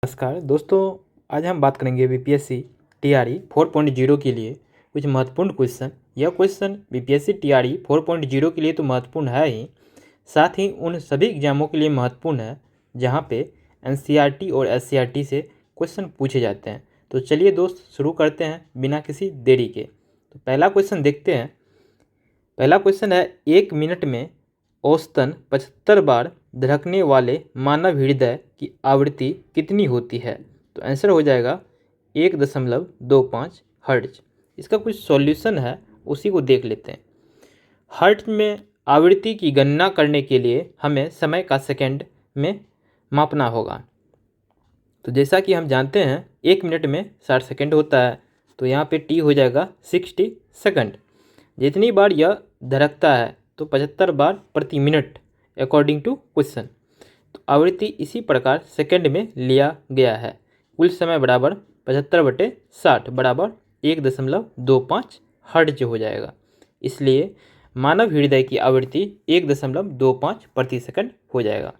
नमस्कार दोस्तों, आज हम बात करेंगे बीपीएससी टीआरई 4.0 के लिए कुछ महत्वपूर्ण क्वेश्चन। यह क्वेश्चन बीपीएससी टीआरई 4.0 के लिए तो महत्वपूर्ण है ही, साथ ही उन सभी एग्जामों के लिए महत्वपूर्ण है जहां पे एनसीईआरटी और एससीईआरटी से क्वेश्चन पूछे जाते हैं। तो चलिए दोस्त, शुरू करते हैं बिना किसी देरी के। तो पहला क्वेश्चन देखते हैं। पहला क्वेश्चन है, 1 मिनट में औसतन 75 बार धड़कने वाले मानव हृदय की आवृत्ति कितनी होती है? तो आंसर हो जाएगा 1.25 हर्ट्ज। इसका कुछ सॉल्यूशन है, उसी को देख लेते हैं। हर्ट्ज में आवृत्ति की गणना करने के लिए हमें समय का सेकंड में मापना होगा। तो जैसा कि हम जानते हैं 1 मिनट में 60 सेकंड होता है, तो यहाँ पे टी हो जाएगा 60 सेकंड। जितनी बार यह धड़कता है तो 75 बार प्रति मिनट अकॉर्डिंग टू क्वेश्चन। तो आवृत्ति इसी प्रकार सेकंड में लिया गया है। कुल समय बराबर 75/60 बराबर 1.25 हर्ट्ज हो जाएगा। इसलिए मानव हृदय की आवृत्ति 1.25 प्रति सेकंड हो जाएगा।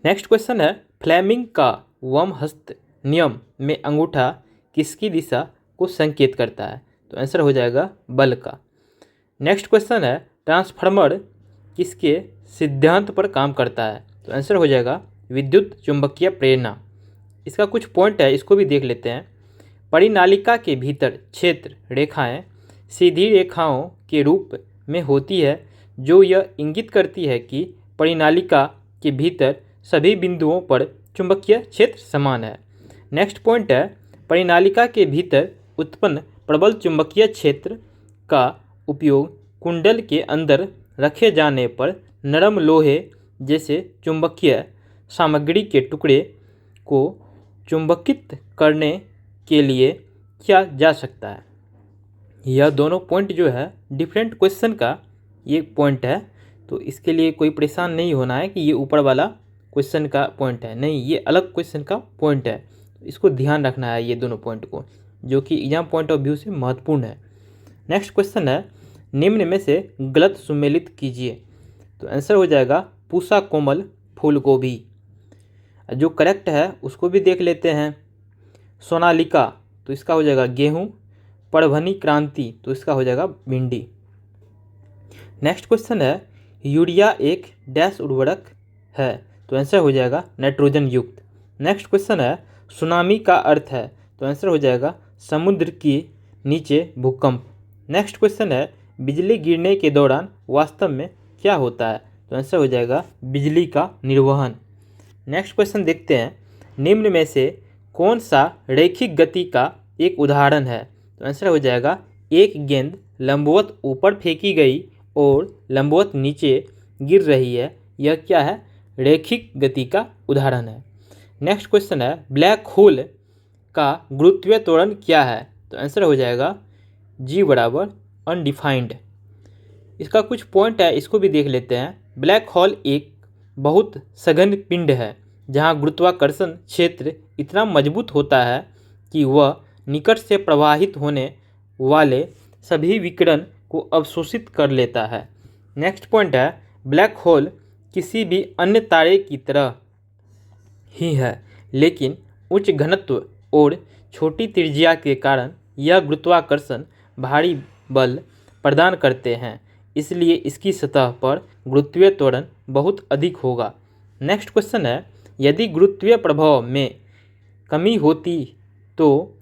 नेक्स्ट क्वेश्चन है, फ्लेमिंग का वामहस्त नियम में अंगूठा किसकी दिशा को संकेत करता है? तो आंसर हो जाएगा बल का। नेक्स्ट क्वेश्चन है, ट्रांसफार्मर किसके सिद्धांत पर काम करता है? तो आंसर हो जाएगा विद्युत चुंबकीय प्रेरणा। इसका कुछ पॉइंट है, इसको भी देख लेते हैं। परिनालिका के भीतर क्षेत्र रेखाएं सीधी रेखाओं के रूप में होती है, जो यह इंगित करती है कि परिनालिका के भीतर सभी बिंदुओं पर चुंबकीय क्षेत्र समान है। नेक्स्ट पॉइंट है, परिनालिका के भीतर उत्पन्न प्रबल चुंबकीय क्षेत्र का उपयोग कुंडल के अंदर रखे जाने पर नरम लोहे जैसे चुंबकीय सामग्री के टुकड़े को चुंबकित करने के लिए किया जा सकता है। यह दोनों पॉइंट जो है डिफरेंट क्वेश्चन का ये पॉइंट है, तो इसके लिए कोई परेशान नहीं होना है कि ये ऊपर वाला क्वेश्चन का पॉइंट है, नहीं, ये अलग क्वेश्चन का पॉइंट है। इसको ध्यान रखना है ये दोनों पॉइंट को, जो कि एग्जाम पॉइंट ऑफ व्यू से महत्वपूर्ण है। नेक्स्ट क्वेश्चन है, निम्न में से गलत सुमेलित कीजिए। तो आंसर हो जाएगा पूसा कोमल फूल गोभी। जो करेक्ट है उसको भी देख लेते हैं। सोनालिका, तो इसका हो जाएगा गेहूं। परभनी क्रांति, तो इसका हो जाएगा भिंडी। नेक्स्ट क्वेश्चन है, यूरिया एक डैश उर्वरक है? तो आंसर हो जाएगा नाइट्रोजन युक्त। नेक्स्ट क्वेश्चन है, सुनामी का अर्थ है? तो आंसर हो जाएगा समुद्र के नीचे भूकंप। नेक्स्ट क्वेश्चन है, बिजली गिरने के दौरान वास्तव में क्या होता है? तो आंसर हो जाएगा बिजली का निर्वहन। नेक्स्ट क्वेश्चन देखते हैं, निम्न में से कौन सा रैखिक गति का एक उदाहरण है? तो आंसर हो जाएगा एक गेंद लंबवत ऊपर फेंकी गई और लंबवत नीचे गिर रही है। यह क्या है? रैखिक गति का उदाहरण है। नेक्स्ट क्वेश्चन है, ब्लैक होल का गुरुत्वीय त्वरण क्या है? तो आंसर हो जाएगा जी बराबर अनडिफाइंड। इसका कुछ पॉइंट है, इसको भी देख लेते हैं। ब्लैक होल एक बहुत सघन पिंड है जहां गुरुत्वाकर्षण क्षेत्र इतना मजबूत होता है कि वह निकट से प्रवाहित होने वाले सभी विकिरण को अवशोषित कर लेता है। नेक्स्ट पॉइंट है, ब्लैक होल किसी भी अन्य तारे की तरह ही है, लेकिन उच्च घनत्व और छोटी त्रिज्या के कारण यह गुरुत्वाकर्षण भारी बल प्रदान करते हैं, इसलिए इसकी सतह पर गुरुत्वीय त्वरण बहुत अधिक होगा। नेक्स्ट क्वेश्चन है, यदि गुरुत्वीय प्रभाव में कमी होती तो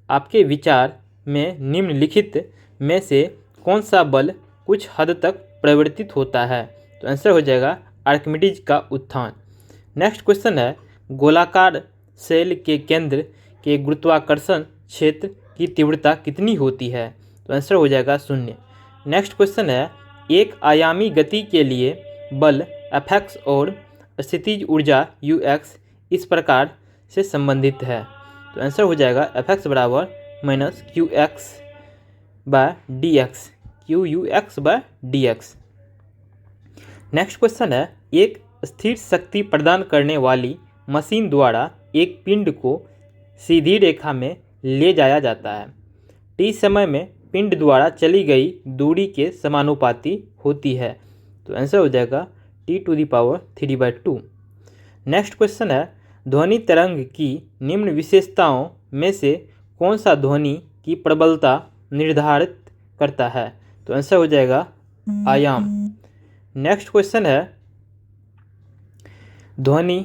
आपके विचार में निम्नलिखित में से कौन सा बल कुछ हद तक परिवर्तित होता है? तो आंसर हो जाएगा आर्किमिडीज का उत्थान। नेक्स्ट क्वेश्चन है, गोलाकार शेल के केंद्र के गुरुत्वाकर्षण क्षेत्र की तीव्रता कितनी होती है? तो आंसर हो जाएगा 0। नेक्स्ट क्वेश्चन है, एक आयामी गति के लिए बल Fx और स्थितिज ऊर्जा Ux इस प्रकार से संबंधित है। तो आंसर हो जाएगा Fx बराबर -Qx/dx, Qux/dx। नेक्स्ट क्वेश्चन है, एक स्थिर शक्ति प्रदान करने वाली मशीन द्वारा एक पिंड को सीधी रेखा में ले जाया जाता है। t समय में पिंड द्वारा चली गई दूरी के समानुपाती होती है। तो आंसर हो जाएगा t⁻³ नेक्स्ट क्वेश्चन है, ध्वनि तरंग की निम्न विशेषताओं में से कौन सा ध्वनि की प्रबलता निर्धारित करता है? तो आंसर हो जाएगा आयाम। नेक्स्ट क्वेश्चन है, ध्वनि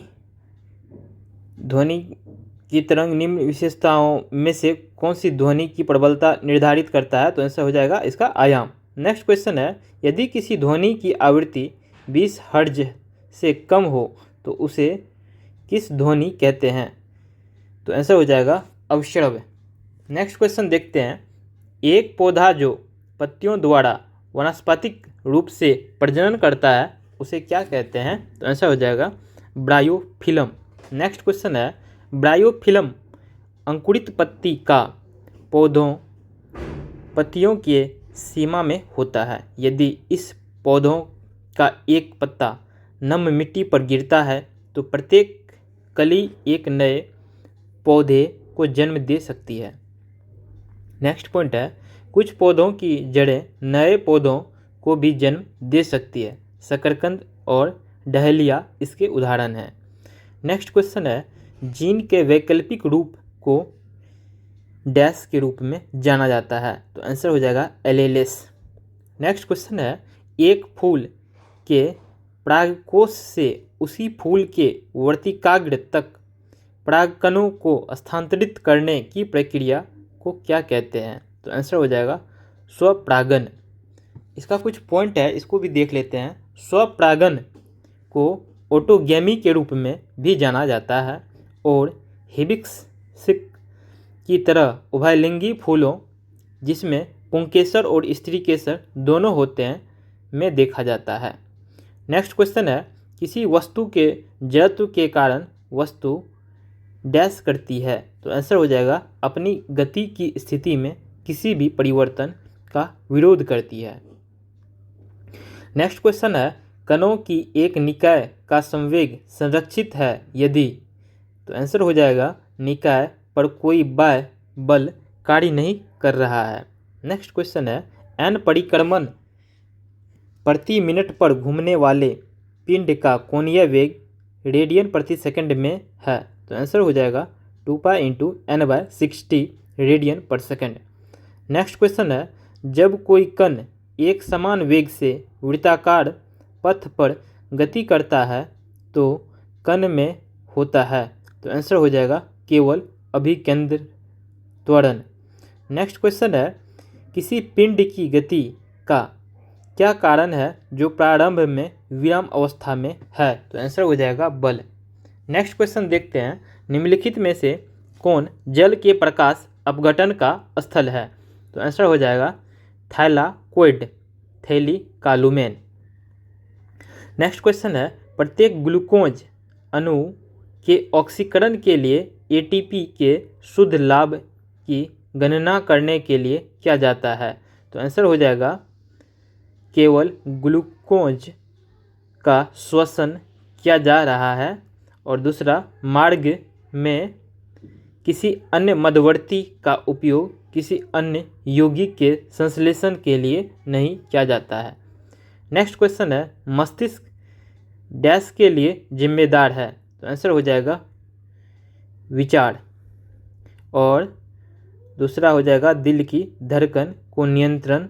की तरंग निम्न विशेषताओं में से कौन सी ध्वनि की प्रबलता निर्धारित करता है? तो आंसर हो जाएगा इसका आयाम। नेक्स्ट क्वेश्चन है, यदि किसी ध्वनि की आवृत्ति 20 हर्ट्ज से कम हो तो उसे किस ध्वनि कहते हैं? तो आंसर हो जाएगा अवक्षय। नेक्स्ट क्वेश्चन देखते हैं, एक पौधा जो पत्तियों द्वारा वानस्पतिक रूप से प्रजनन करता है उसे क्या कहते हैं? तो आंसर हो जाएगा ब्रायोफिलम। नेक्स्ट क्वेश्चन है, ब्रायोफिलम अंकुरित पत्ती का पत्तियों के सीमा में होता है। यदि इस पौधों का एक पत्ता नम मिट्टी पर गिरता है तो प्रत्येक कली एक नए पौधे को जन्म दे सकती है। नेक्स्ट पॉइंट है, कुछ पौधों की जड़ें नए पौधों को भी जन्म दे सकती है। शकरकंद और डहेलिया इसके उदाहरण हैं। नेक्स्ट क्वेश्चन है, जीन के वैकल्पिक रूप को डैश के रूप में जाना जाता है? तो आंसर हो जाएगा एलेलेस। नेक्स्ट क्वेश्चन है, एक फूल के परागकोश से उसी फूल के वर्तिकाग्र तक परागकणों को स्थानांतरित करने की प्रक्रिया को क्या कहते हैं? तो आंसर हो जाएगा स्वपरागन। इसका कुछ पॉइंट है, इसको भी देख लेते हैं। स्वपरागन को ऑटोगैमी के रूप में भी जाना जाता है और हिबिस्कस की तरह उभयलिंगी फूलों जिसमें पुंकेसर और स्त्री केसर दोनों होते हैं में देखा जाता है। नेक्स्ट क्वेश्चन है, किसी वस्तु के जड़त्व के कारण वस्तु डैश करती है? तो आंसर हो जाएगा अपनी गति की स्थिति में किसी भी परिवर्तन का विरोध करती है। नेक्स्ट क्वेश्चन है, कणों की एक निकाय का संवेग संरक्षित है यदि? तो आंसर हो जाएगा निकाय पर कोई बाह्य बल कार्य नहीं कर रहा है। नेक्स्ट क्वेश्चन है, n परिक्रमण प्रति मिनट पर घूमने वाले पिंड का कोणीय वेग रेडियन प्रति सेकंड में है? तो आंसर हो जाएगा 2π × n/60 रेडियन पर सेकंड। नेक्स्ट क्वेश्चन है, जब कोई कण एक समान वेग से वृत्ताकार पथ पर गति करता है तो कण में होता है? तो आंसर हो जाएगा केवल अभिकेंद्र त्वरण। नेक्स्ट क्वेश्चन है, किसी पिंड की गति का क्या कारण है जो प्रारंभ में विराम अवस्था में है? तो आंसर हो जाएगा बल। नेक्स्ट क्वेश्चन देखते हैं, निम्नलिखित में से कौन जल के प्रकाश अपघटन का स्थल है? तो आंसर हो जाएगा थैलाकोइड थैलीकालुमेन। नेक्स्ट क्वेश्चन है, प्रत्येक ग्लूकोज अणु के ऑक्सीकरण के लिए एटीपी के शुद्ध लाभ की गणना करने के लिए क्या जाता है? तो आंसर हो जाएगा केवल ग्लूकोज का श्वसन किया जा रहा है और दूसरा मार्ग में किसी अन्य मध्यवर्ती का उपयोग किसी अन्य यौगिक के संश्लेषण के लिए नहीं किया जाता है। नेक्स्ट क्वेश्चन है, मस्तिष्क डैश के लिए जिम्मेदार है? तो आंसर हो जाएगा विचार और दूसरा हो जाएगा दिल की धड़कन को नियंत्रण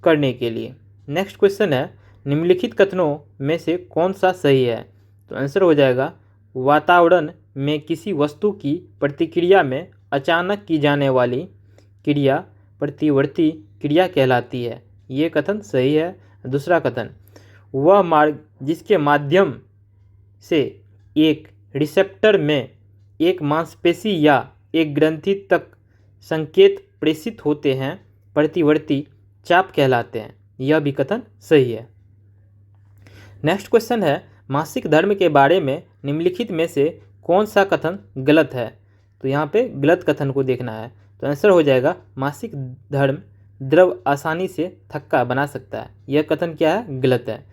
करने के लिए। नेक्स्ट क्वेश्चन है, निम्नलिखित कथनों में से कौन सा सही है? तो आंसर हो जाएगा वातावरण में किसी वस्तु की प्रतिक्रिया में अचानक की जाने वाली क्रिया प्रतिवर्ती क्रिया कहलाती है। ये कथन सही है। दूसरा कथन, वह मार्ग जिसके माध्यम से एक रिसेप्टर में एक मांसपेशी या एक ग्रंथि तक संकेत प्रेषित होते हैं प्रतिवर्ती चाप कहलाते हैं। यह भी कथन सही है। नेक्स्ट क्वेश्चन है, मासिक धर्म के बारे में निम्नलिखित में से कौन सा कथन गलत है? तो यहाँ पे गलत कथन को देखना है। तो आंसर हो जाएगा मासिक धर्म द्रव आसानी से थक्का बना सकता है। यह कथन क्या है? गलत है।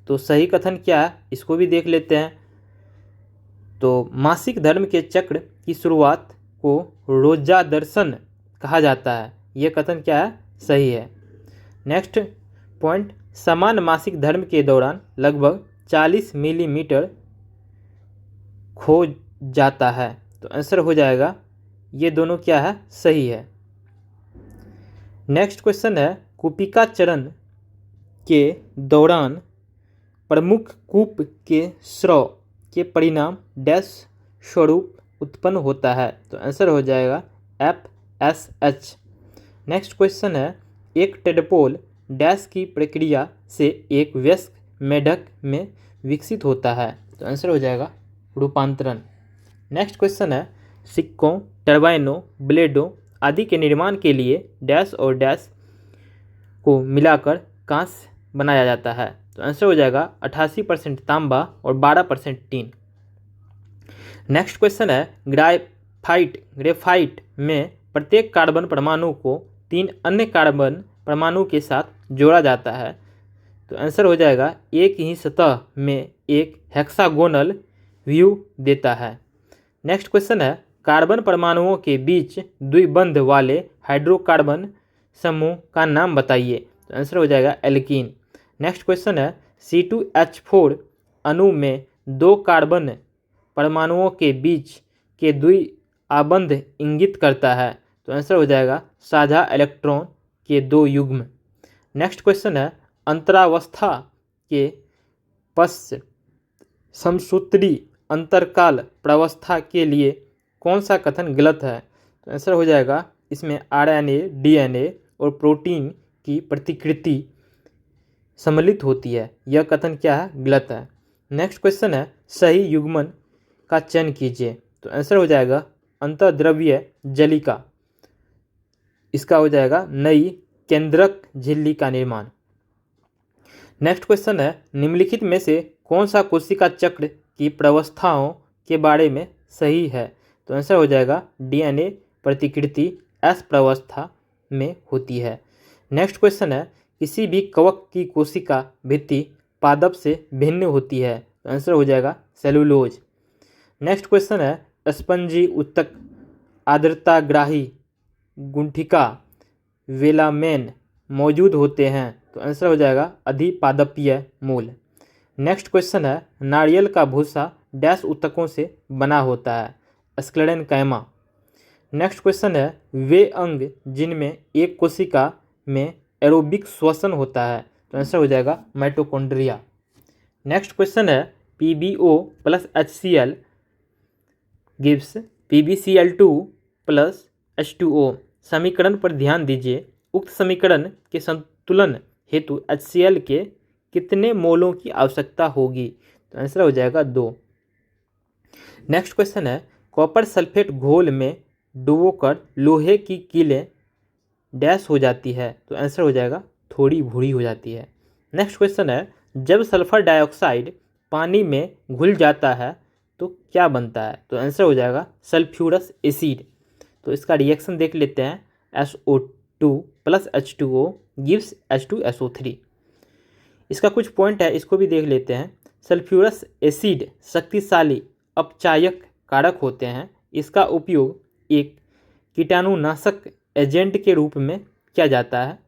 तो सही कथन क्या है इसको भी देख लेते हैं। तो मासिक धर्म के चक्र की शुरुआत को रोजा दर्शन कहा जाता है। यह कथन क्या है? सही है। नेक्स्ट पॉइंट, समान मासिक धर्म के दौरान लगभग 40 मिलीमीटर जाता है। तो आंसर हो जाएगा ये दोनों क्या है, सही है। नेक्स्ट क्वेश्चन है, कूपिका चरण के दौरान प्रमुख कूप के स्राव के परिणाम डैश स्वरूप उत्पन्न होता है। तो आंसर हो जाएगा FSH। नेक्स्ट क्वेश्चन है, एक टेडपोल डैश की प्रक्रिया से एक वयस्क मेढक में विकसित होता है। तो आंसर हो जाएगा रूपांतरण। नेक्स्ट क्वेश्चन है, सिक्कों, टरबाइनों, ब्लेडों आदि के निर्माण के लिए डैश और डैश को मिलाकर कांस्य बनाया जाता है। तो आंसर हो जाएगा 88% तांबा और 12% टीन। नेक्स्ट क्वेश्चन है, ग्रेफाइट में प्रत्येक कार्बन परमाणु को 3 अन्य कार्बन परमाणु के साथ जोड़ा जाता है। तो आंसर हो जाएगा एक ही सतह में एक हेक्सागोनल व्यू देता है। नेक्स्ट क्वेश्चन है, कार्बन परमाणुओं के बीच द्विबंध वाले हाइड्रोकार्बन समूह का नाम बताइए। तो आंसर हो जाएगा एल्कीन। नेक्स्ट क्वेश्चन है, C2H4 अणु में 2 कार्बन परमाणुओं के बीच के द्विआबंध इंगित करता है। तो आंसर हो जाएगा साझा इलेक्ट्रॉन के 2 युग्म। नेक्स्ट क्वेश्चन है, अंतरावस्था के पश्च समसूत्री अंतरकाल प्रावस्था के लिए कौन सा कथन गलत है। तो आंसर हो जाएगा इसमें RNA, DNA और प्रोटीन की प्रतिकृति सम्मिलित होती है। यह कथन क्या है, गलत है। नेक्स्ट क्वेश्चन है, सही युग्मन का चयन कीजिए। तो आंसर हो जाएगा अंतर्द्रव्य जलिका। इसका हो जाएगा नई केंद्रक झिल्ली का निर्माण। नेक्स्ट क्वेश्चन है, निम्नलिखित में से कौन सा कोशिका चक्र की प्रावस्थाओं के बारे में सही है। तो आंसर हो जाएगा DNA प्रतिकृति S प्रावस्था में होती है। नेक्स्ट क्वेश्चन है, किसी भी कवक की कोशिका भित्ति पादप से भिन्न होती है। तो आंसर हो जाएगा सेलुलोज। नेक्स्ट क्वेश्चन है, स्पंजी उत्तक आर्द्रताग्राही गुंठिका वेलामेन मौजूद होते हैं। तो आंसर हो जाएगा अधिपादपीय मूल। नेक्स्ट क्वेश्चन है, नारियल का भूसा डैश उत्तकों से बना होता है। स्क्लेरेनकाइमा। नेक्स्ट क्वेश्चन है, वे अंग जिनमें एक कोशिका में एरोबिक श्वसन होता है। तो आंसर हो जाएगा माइटोकॉन्ड्रिया। नेक्स्ट क्वेश्चन है, PbO + HCl gives PbCl2 + H2O समीकरण पर ध्यान दीजिए। उक्त समीकरण के संतुलन हेतु HCl के कितने मोलों की आवश्यकता होगी। तो आंसर हो जाएगा 2। नेक्स्ट क्वेश्चन है, कॉपर सल्फेट घोल में डुबोकर लोहे की कीलें डैश हो जाती है। तो आंसर हो जाएगा थोड़ी भूरी हो जाती है। नेक्स्ट क्वेश्चन है, जब सल्फर डाइऑक्साइड पानी में घुल जाता है तो क्या बनता है। तो आंसर हो जाएगा सल्फ्यूरस एसिड। तो इसका रिएक्शन देख लेते हैं। SO2 + H2O gives H2SO3। इसका कुछ पॉइंट है, इसको भी देख लेते हैं। सल्फ्यूरस एसिड शक्तिशाली अपचायक कारक होते हैं। इसका उपयोग एक कीटाणुनाशक एजेंट के रूप में किया जाता है।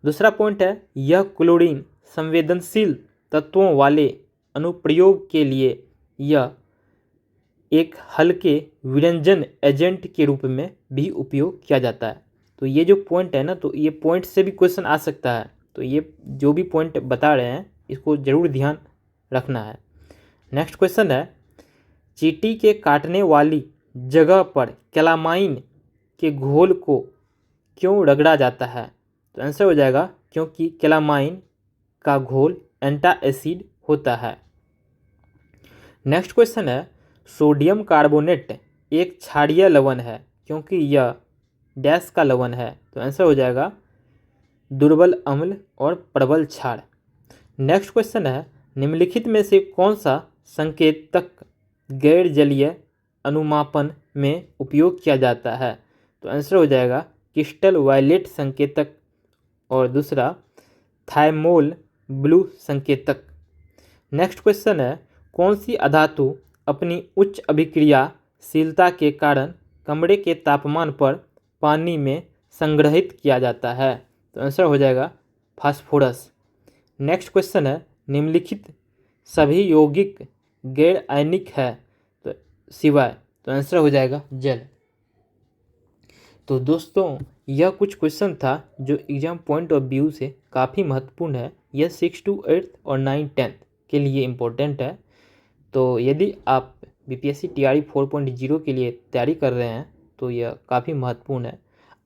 दूसरा पॉइंट है, यह क्लोरीन संवेदनशील तत्वों वाले अनुप्रयोग के लिए यह एक हल्के विरंजन एजेंट के रूप में भी उपयोग किया जाता है। तो ये जो पॉइंट है ना, तो ये पॉइंट से भी क्वेश्चन आ सकता है। तो ये जो भी पॉइंट बता रहे हैं इसको ज़रूर ध्यान रखना है। नेक्स्ट क्वेश्चन है, चींटी के काटने वाली जगह पर कैलामाइन के घोल को क्यों रगड़ा जाता है। तो आंसर हो जाएगा क्योंकि कैलामाइन का घोल एंटाएसिड होता है। नेक्स्ट क्वेश्चन है, सोडियम कार्बोनेट एक क्षारीय लवण है क्योंकि यह डैश का लवण है। तो आंसर हो जाएगा दुर्बल अम्ल और प्रबल क्षार। नेक्स्ट क्वेश्चन है, निम्नलिखित में से कौन सा संकेतक गैर जलीय अनुमापन में उपयोग किया जाता है। तो आंसर हो जाएगा क्रिस्टल वायलेट संकेतक और दूसरा थाइमोल ब्लू संकेतक। नेक्स्ट क्वेश्चन है, कौन सी अधातु अपनी उच्च अभिक्रियाशीलता के कारण कमरे के तापमान पर पानी में संग्रहित किया जाता है। तो आंसर हो जाएगा फास्फोरस। नेक्स्ट क्वेश्चन है, निम्नलिखित सभी यौगिक गैर आयनिक है। तो सिवाय, तो आंसर हो जाएगा जल। तो दोस्तों यह कुछ क्वेश्चन था जो एग्जाम पॉइंट ऑफ व्यू से काफ़ी महत्वपूर्ण है। यह 6 to 8 और 9 10 के लिए इम्पोर्टेंट है। तो यदि आप बीपीएससी टीआरई 4.0 के लिए तैयारी कर रहे हैं तो यह काफ़ी महत्वपूर्ण है।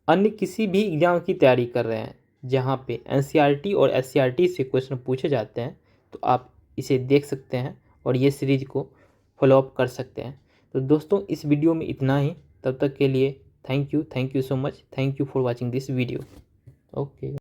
अन्य किसी भी एग्ज़ाम की तैयारी कर रहे हैं जहाँ पे एनसीईआरटी और एससीईआरटी से क्वेश्चन पूछे जाते हैं तो आप इसे देख सकते हैं और ये सीरीज को फॉलोअप कर सकते हैं। तो दोस्तों इस वीडियो में इतना ही। तब तक के लिए thank you so much. Thank you for watching this video. Okay.